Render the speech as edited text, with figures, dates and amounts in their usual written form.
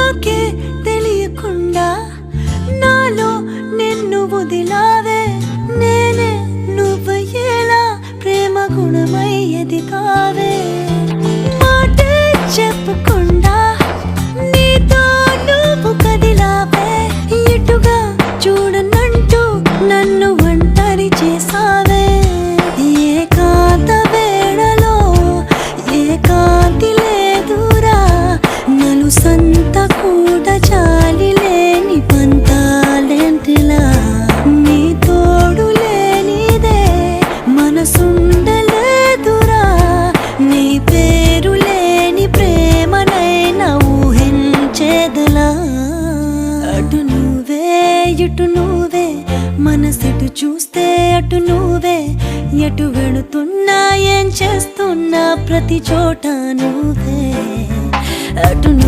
నాకే తెలియకుండా నాలో నిన్ను వదిలావే నేనే నువ్వయ్యేలా ప్రేమ గుణమయ్యేది కావే మాటే చెప్పకుండా నీతో నువ్వు కదిలావే ఇటుగా చూడనంటూ నన్ను ఒంటరి చేసావే ఏకాంత వేళలో ఏకాంతి లేదురా నలు సంత కూడా చాలి లేని పంతాలెంటిలా నీ తోడు లేనిదే మనసుండలేదురా నీ పేరు లేని ప్రేమనైనా ఊహించేదలా అటు నువ్వే ఇటు నువ్వే మనసెటు చూస్తే అటు నువ్వే ఎటు వెళుతున్నా ఏం చేస్తున్నా ప్రతి చోట నువ్వే అటు నువ్వు